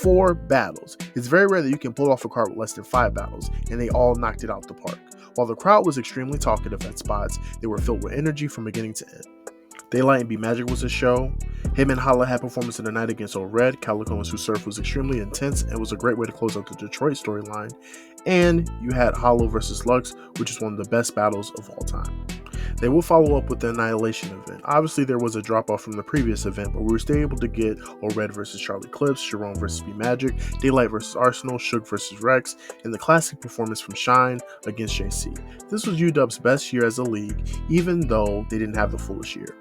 S4: 4 battles. It's very rare that you can pull off a card with less than 5 battles, and they all knocked it out the park. While the crowd was extremely talkative at spots, they were filled with energy from beginning to end. Daylight and Be Magic was a show. Hitman Holla had performance of the night against Old Red. Calico and Susur was extremely intense and was a great way to close out the Detroit storyline. And you had Hollow vs. Lux, which is one of the best battles of all time. They will follow up with the Annihilation event. Obviously, there was a drop-off from the previous event, but we were still able to get Old Red vs. Charlie Clips, Sharon vs. Be Magic, Daylight vs. Arsenal, Shook vs. Rex, and the classic performance from Shine against JC. This was UW's best year as a league, even though they didn't have the fullest year.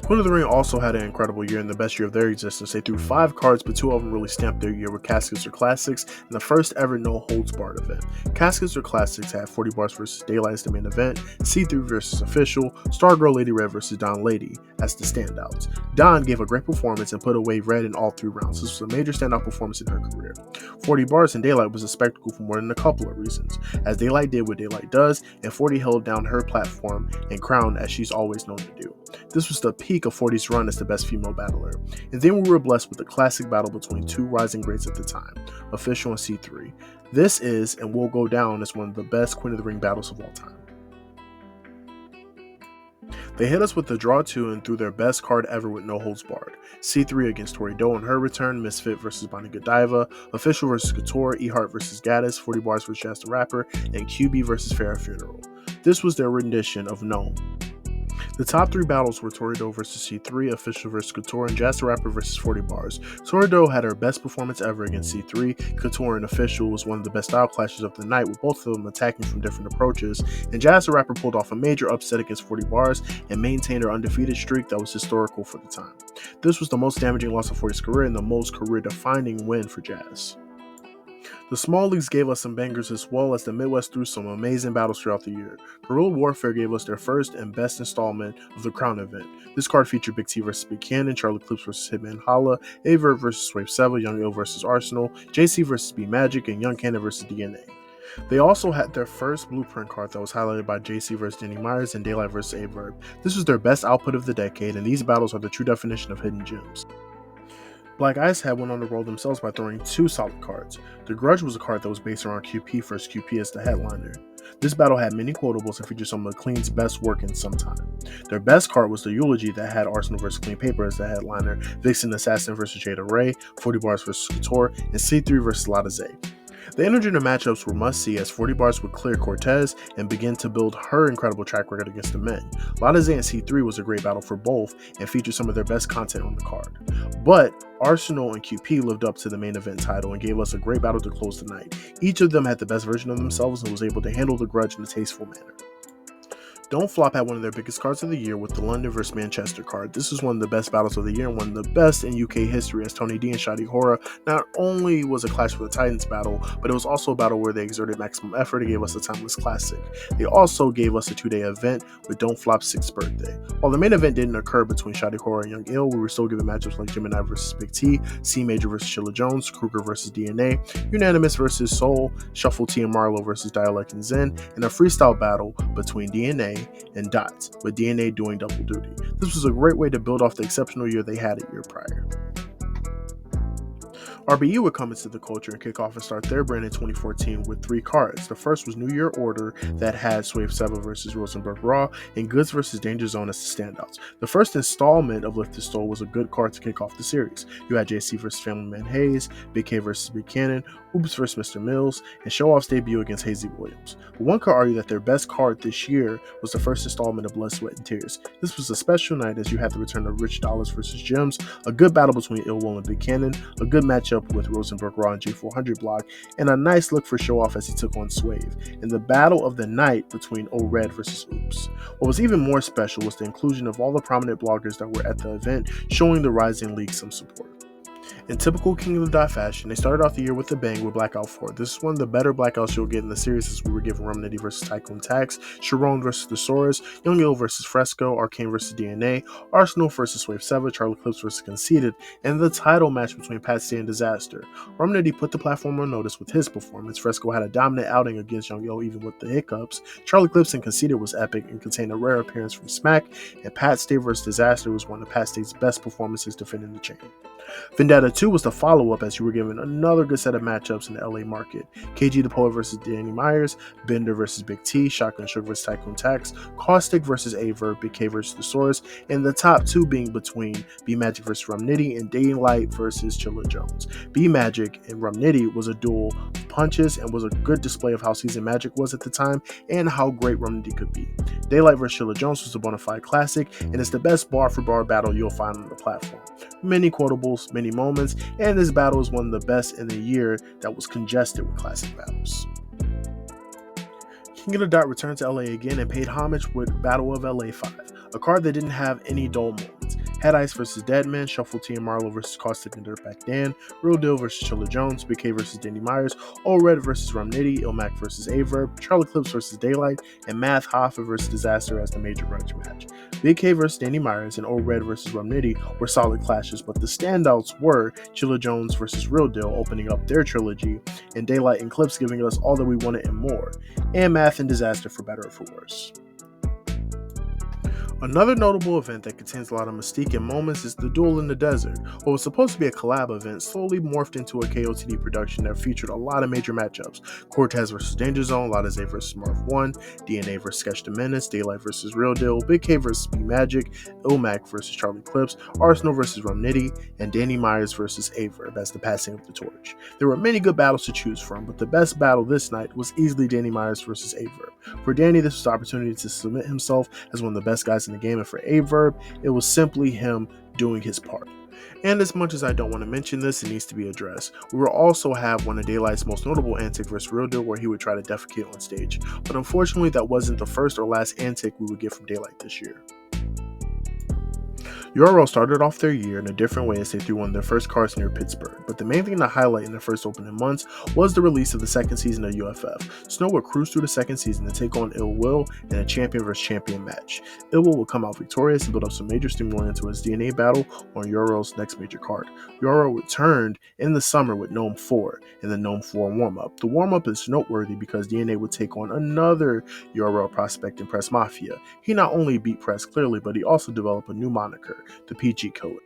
S4: Queen of the Ring also had an incredible year and the best year of their existence. They threw 5 cards, but 2 of them really stamped their year with Caskets or Classics and the first ever No Holds Barred event. Caskets or Classics had 40 Bars vs. Daylight as the main event, C3 vs. Official, Stargirl Lady Red vs. Don Lady as the standouts. Don gave a great performance and put away Red in all 3 rounds. This was a major standout performance in her career. 40 Bars in Daylight was a spectacle for more than a couple of reasons, as Daylight did what Daylight does, and 40 held down her platform and crown as she's always known to do. This was the peak of 40's run as the best female battler. And then we were blessed with a classic battle between 2 rising greats at the time, Official and C3. This is and will go down as one of the best Queen of the Ring battles of all time. They hit us with the draw 2 and threw their best card ever with No Holds Barred. C3 against Tori Doe in her return, Misfit vs. Bonnie Godiva, Official vs. Couture, E-Heart vs. Gaddis, 40 Bars vs. Jazz the Rapper, and QB vs. Farrah Funeral. This was their rendition of Gnome. The top 3 battles were Tori Doe vs. C3, Official vs. Couture, and Jazz the Rapper vs. 40 Bars. Tori Doe had her best performance ever against C3. Couture and Official was one of the best style clashes of the night, with both of them attacking from different approaches. And Jazz the Rapper pulled off a major upset against 40 Bars and maintained her undefeated streak that was historical for the time. This was the most damaging loss of 40's career and the most career-defining win for Jazz. The small leagues gave us some bangers as well as the Midwest threw some amazing battles throughout the year. Guerrilla Warfare gave us their first and best installment of the Crown event. This card featured Big T vs. Big Cannon, Charlie Clips vs. Hitman Holla, Avert vs. Swape 7, Young Ill vs. Arsenal, JC vs. Be Magic, and Young Cannon vs. DNA. They also had their first blueprint card that was highlighted by JC vs. Danny Myers and Daylight vs. Avert. This was their best output of the decade, and these battles are the true definition of hidden gems. Black Ice had went on the roll themselves by throwing 2 solid cards. The Grudge was a card that was based around QP vs. QP as the headliner. This battle had many quotables and featured some of Clean's best work in some time. Their best card was the Eulogy that had Arsenal vs. Clean Paper as the headliner, Vixen Assassin vs. Jada Ray, 40 Bars vs. Couture, and C3 vs. Lada Zay. The energy in the matchups were must-see as 40 Bars would clear Cortez and begin to build her incredible track record against the men. Lada Zay and C3 was a great battle for both and featured some of their best content on the card. But Arsenal and QP lived up to the main event title and gave us a great battle to close the night. Each of them had the best version of themselves and was able to handle the Grudge in a tasteful manner. Don't Flop had one of their biggest cards of the year with the London vs. Manchester card. This was one of the best battles of the year and one of the best in UK history, as Tony D and Shadi Hora not only was a Clash for the Titans battle, but it was also a battle where they exerted maximum effort and gave us a timeless classic. They also gave us a 2-day event with Don't Flop's 6th birthday. While the main event didn't occur between Shadi Hora and Young Ill, we were still given matchups like Gemini vs. Big T, C Major vs. Sheila Jones, Kruger vs. DNA, Unanimous vs. Soul, Shuffle T and Marlowe vs. Dialect and Zen, and a freestyle battle between DNA and Dots, with DNA doing double duty. This was a great way to build off the exceptional year they had a year prior. RBE would come into the culture and kick off and start their brand in 2014 with 3 cards. The first was New Year Order that had Swave 7 versus Rosenberg Raw and Goods versus Danger Zone as the standouts. The first installment of Lift the Stole was a good card to kick off the series. You had JC versus Family Man Hayes, Big K versus Buchanan, Oops versus Mr. Mills, and Show Off's debut against Hazy Williams. But one could argue that their best card this year was the first installment of Blood, Sweat, and Tears. This was a special night as you had the return of Rich Dollars versus Gems, a good battle between Ill Will and Buchanan, a good matchup with Rosenberg Raw and J400 block, and a nice look for Show Off as he took on Swave, and the battle of the night between O-Red versus Oops. What was even more special was the inclusion of all the prominent bloggers that were at the event, showing the Rising League some support. In typical King of the Dot fashion, they started off the year with a bang with Blackout 4. This is one of the better Blackouts you'll get in the series, as we were given Rum Nitty versus Tycoon Tax, Sharon versus Thesaurus, Young Ill versus Fresco, Arcane versus DNA, Arsenal versus Wave 7, Charlie Clips versus Conceited, and the title match between Pat Stay and Disaster. Rum Nitty put the platform on notice with his performance. Fresco had a dominant outing against Young Ill even with the hiccups. Charlie Clips and Conceited was epic and contained a rare appearance from Smack, and Pat Stay versus Disaster was one of Pat Stay's best performances defending the chain. Vendetta 2 was the follow-up as you were given another good set of matchups in the LA market. KG the Poet versus Danny Myers, Bender versus Big T, Shotgun Sugar versus Tycoon Tax, Caustic versus Aver, Big K versus Thesaurus, and the top 2 being between B Magic versus Rum Nitty and Daylight versus Chilla Jones. B Magic and Rum Nitty was a duel of punches and was a good display of how seasoned Magic was at the time and how great Rum Nitty could be. Daylight versus Chilla Jones was a bona fide classic, and it's the best bar for bar battle you'll find on the platform. Many quotables, many moments, and this battle is one of the best in the year that was congested with classic battles. King of the Dot returned to LA again and paid homage with Battle of LA 5, a card that didn't have any dull moments. Head Ice versus Deadman, Shuffle T and Marlowe versus Caustic and Dirtbag Dan, Real Deal versus Chilla Jones, Big K versus Danny Myers, O-Red versus Rum Nitty, Ilmac versus Averb, Charlie Clips versus Daylight, and Math Hoffa versus Disaster as the major grudge match. Big K versus Danny Myers and O-Red versus Rum Nitty were solid clashes, but the standouts were Chilla Jones versus Real Deal opening up their trilogy, and Daylight and Clips giving us all that we wanted and more, and Math and Disaster for better or for worse. Another notable event that contains a lot of mystique and moments is the Duel in the Desert. What was supposed to be a collab event slowly morphed into a KOTD production that featured a lot of major matchups. Cortez versus Danger Zone, Latazay versus Marv 1, DNA versus Sketch the Menace, Daylight versus Real Deal, Big K versus B Magic, Ilmac versus Charlie Clips, Arsenal versus Rum Nitty, and Danny Myers versus Averb as the passing of the torch. There were many good battles to choose from, but the best battle this night was easily Danny Myers versus Averb. For Danny, this was the opportunity to submit himself as one of the best guys in the game, and for Averb, it was simply him doing his part. And as much as I don't want to mention this, it needs to be addressed. We will also have one of Daylight's most notable antics versus Real Deal where he would try to defecate on stage. But unfortunately, that wasn't the first or last antic we would get from Daylight this year. URL started off their year in a different way as they threw one of their first cards near Pittsburgh, but the main thing to highlight in their first opening months was the release of the second season of UFF. Snow would cruise through the second season to take on Ill Will in a champion vs champion match. Ill Will would come out victorious and build up some major stimuli into his DNA battle on URL's next major card. URL returned in the summer with Gnome 4 in the Gnome 4 warm-up. The warm-up is noteworthy because DNA would take on another URL prospect in Press Mafia. He not only beat Press clearly, but he also developed a new moniker, the PG Killer.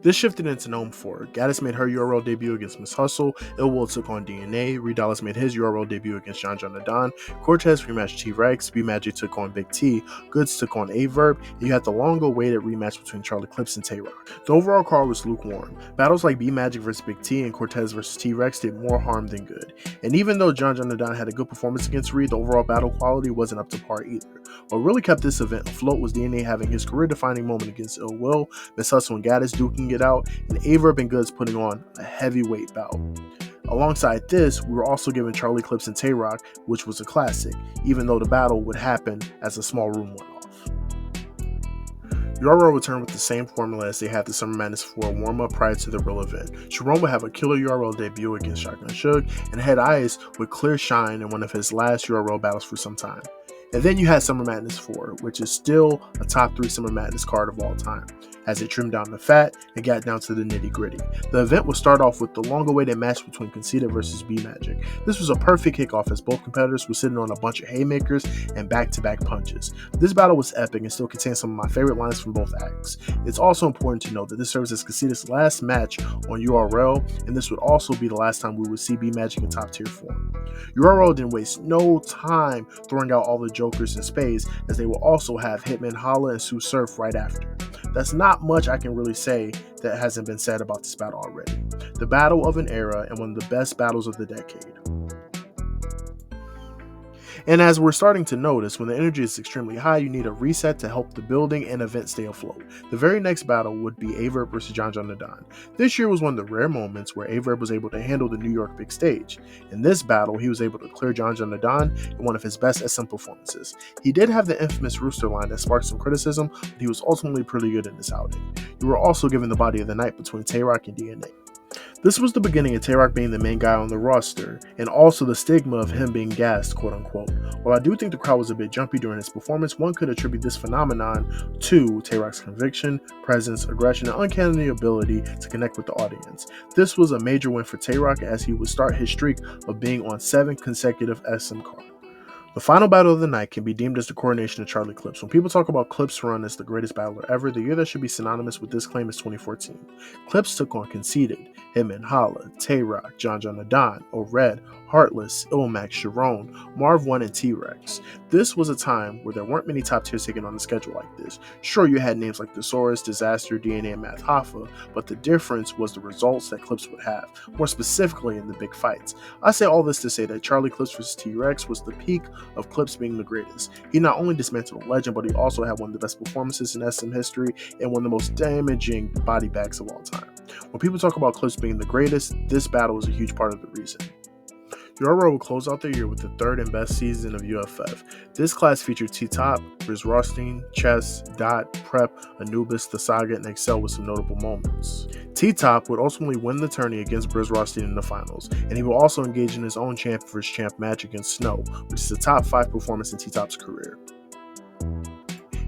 S4: This shifted into Gnome 4. Gaddis made her URL debut against Miss Hustle, Ill Will took on DNA, Redalis made his URL debut against John Adon, Cortez rematched T-Rex, B Magic took on Big T, Goods took on Averb, and you had the long-awaited rematch between Charlie Clips and Tay-Rock. The overall card was lukewarm. Battles like B Magic vs Big T and Cortez vs T-Rex did more harm than good. And even though John Adon had a good performance against Reed, the overall battle quality wasn't up to par either. What really kept this event afloat was DNA having his career-defining moment against Ill Will, Miss Hustle and Gaddis duking it out, and Averb and Goods putting on a heavyweight bout. Alongside this, we were also given Charlie Clips and Tay-Rock, which was a classic, even though the battle would happen as a small room went off. URL returned with the same formula as they had the Summer Madness 4 warm-up prior to the real event. Sharon would have a killer URL debut against Shotgun Suge, and Head Ice would clear shine in one of his last URL battles for some time. And then you had Summer Madness 4, which is still a top 3 Summer Madness card of all time. as it trimmed down the fat and got down to the nitty-gritty. The event would start off with the long-awaited match between Conceited versus B-Magic. This was a perfect kickoff as both competitors were sitting on a bunch of haymakers and back-to-back punches. This battle was epic and still contains some of my favorite lines from both acts. It's also important to note that this serves as Conceited's last match on URL, and this would also be the last time we would see B-Magic in top-tier form. URL didn't waste no time throwing out all the jokers and spades, as they will also have Hitman Holla and Sue Surf right after. That's not much I can really say that hasn't been said about this battle already. The battle of an era and one of the best battles of the decade. And as we're starting to notice, when the energy is extremely high, you need a reset to help the building and event stay afloat. The very next battle would be Averb versus John Nadon. This year was one of the rare moments where Averb was able to handle the New York big stage. In this battle, he was able to clear John Nadon in one of his best SM performances. He did have the infamous Rooster line that sparked some criticism, but he was ultimately pretty good in this outing. You were also given the body of the night between Tay-Rock and DNA. This was the beginning of Tay-Rock being the main guy on the roster, and also the stigma of him being gassed, quote unquote. While I do think the crowd was a bit jumpy during his performance, one could attribute this phenomenon to Tay-Rock's conviction, presence, aggression, and uncanny ability to connect with the audience. This was a major win for Tay-Rock as he would start his streak of being on 7 consecutive SM cards. The final battle of the night can be deemed as the coronation of Charlie Clips. When people talk about Clips' run as the greatest battler ever, the year that should be synonymous with this claim is 2014. Clips took on Conceited, Hitman Holla, Tay-Rock, John Nadon, O-Red, Heartless, Ilmax, Sharon, Marv 1, and T-Rex. This was a time where there weren't many top tiers taken on the schedule like this. Sure, you had names like Thesaurus, Disaster, DNA, and Math Hoffa, but the difference was the results that Clips would have, more specifically in the big fights. I say all this to say that Charlie Clips vs. T-Rex was the peak of Clips being the greatest. He not only dismantled a legend, but he also had one of the best performances in SM history and one of the most damaging body bags of all time. When people talk about Clips being the greatest, this battle is a huge part of the reason. URL will close out the year with the third and best season of UFF. This class featured T-Top, Briz Rothstein, Chess, Dot, Prep, Anubis, The Saga, and Excel with some notable moments. T-Top would ultimately win the tourney against Briz Rothstein in the finals, and he will also engage in his own champ vs. champ match against Snow, which is a top 5 performance in T-Top's career.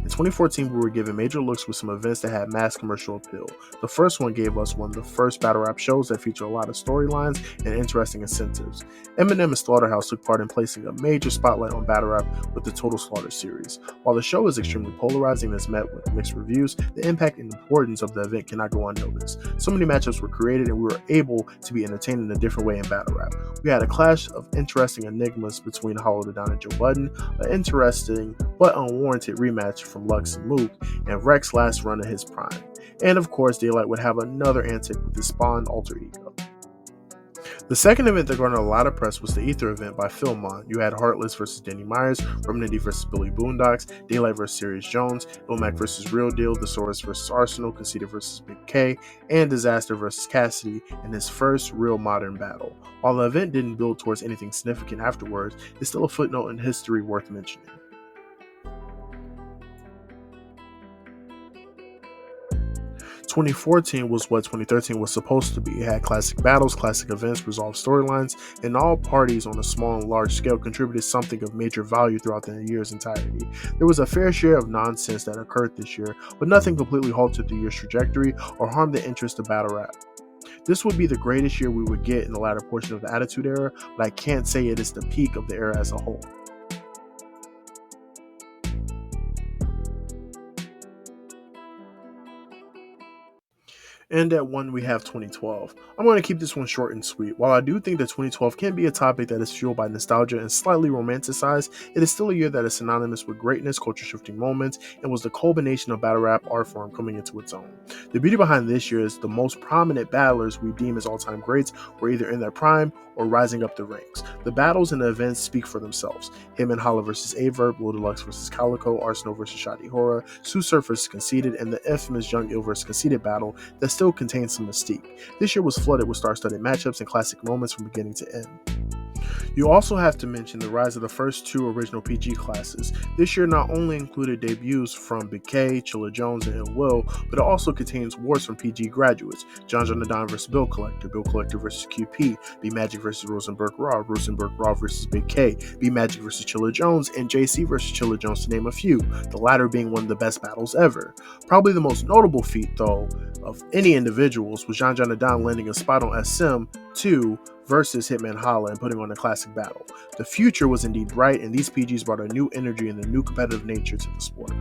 S4: In 2014, we were given major looks with some events that had mass commercial appeal. The first one gave us one of the first battle rap shows that featured a lot of storylines and interesting incentives. Eminem and Slaughterhouse took part in placing a major spotlight on battle rap with the Total Slaughter series. While the show is extremely polarizing and is met with mixed reviews, the impact and importance of the event cannot go unnoticed. So many matchups were created and we were able to be entertained in a different way in battle rap. We had a clash of interesting enigmas between Hollow Da Don and Joe Budden, an interesting but unwarranted rematch from Lux and Mook, and Rex's last run of his prime. And of course, Daylight would have another antic with his Spawn alter ego. The second event that garnered a lot of press was the Ether event by Philmon. You had Heartless vs. Danny Myers, Remnity vs. Billy Boondocks, Daylight vs. Sirius Jones, Ilmac vs. Real Deal, Thesaurus vs. Arsenal, Conceited vs. Big K, and Disaster vs. Cassidy in his first real modern battle. While the event didn't build towards anything significant afterwards, it's still a footnote in history worth mentioning. 2014 was what 2013 was supposed to be. It had classic battles, classic events, resolved storylines, and all parties on a small and large scale contributed something of major value throughout the year's entirety. There was a fair share of nonsense that occurred this year, but nothing completely halted the year's trajectory or harmed the interest of battle rap. This would be the greatest year we would get in the latter portion of the Attitude Era, but I can't say it is the peak of the era as a whole. And at 1, we have 2012. I'm going to keep this one short and sweet. While I do think that 2012 can be a topic that is fueled by nostalgia and slightly romanticized, it is still a year that is synonymous with greatness, culture-shifting moments, and was the culmination of battle rap art form coming into its own. The beauty behind this year is the most prominent battlers we deem as all-time greats were either in their prime or rising up the ranks. The battles and the events speak for themselves. Hitman Holla vs. Averb, Lil Deluxe vs. Calico, Arsenal vs. Shadi Hora, Sue Surf vs. Conceited, and the infamous Young Ill vs. Conceited battle that still contains some mystique. This year was flooded with star-studded matchups and classic moments from beginning to end. You also have to mention the rise of the first two original PG classes. This year not only included debuts from Big K, Chilla Jones, and Ill Will, but it also contains wars from PG graduates: John Jonadon vs. Bill Collector vs. QP, B Magic vs. Rosenberg Raw vs. Big K, B Magic vs. Chilla Jones, and JC vs. Chilla Jones, to name a few, the latter being one of the best battles ever. Probably the most notable feat, though, of any individuals was John Jonadon landing a spot on SM2 versus Hitman Holla and putting on a classic battle. The future was indeed bright, and these PGs brought a new energy and a new competitive nature to the sport.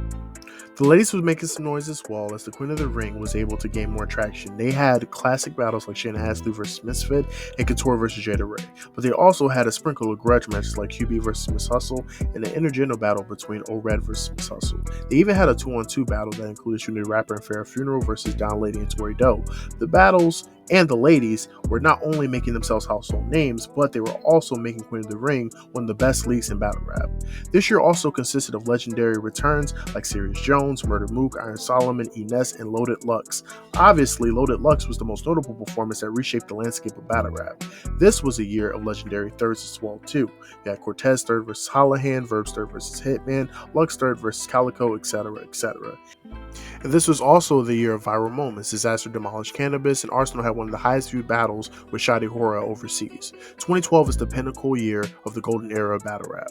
S4: The ladies was making some noise as well, as the Queen of the Ring was able to gain more traction. They had classic battles like Shayna Hasley vs. Misfit and Couture vs. Jada Ray, but they also had a sprinkle of grudge matches like QB vs. Miss Hustle and an intergender battle between O-Red vs. Miss Hustle. They even had a 2-on-2 battle that included Junior Rapper and Farrah Funeral versus Don Lady and Tori Doe. The battles and the ladies were not only making themselves household names, but they were also making Queen of the Ring one of the best leagues in battle rap. This year also consisted of legendary returns like Sirius Jones, Murder Mook, Iron Solomon, Ines, and Loaded Lux. Obviously, Loaded Lux was the most notable performance that reshaped the landscape of battle rap. This was a year of legendary thirds as well too. You had Cortez third versus Hollahan, Verbs third versus Hitman, Lux third versus Calico, etc., etc. And this was also the year of viral moments. Disaster demolished Cannabis, and Arsenal had one of the highest viewed battles with Shadi Hora overseas. 2012 is the pinnacle year of the golden era of battle rap.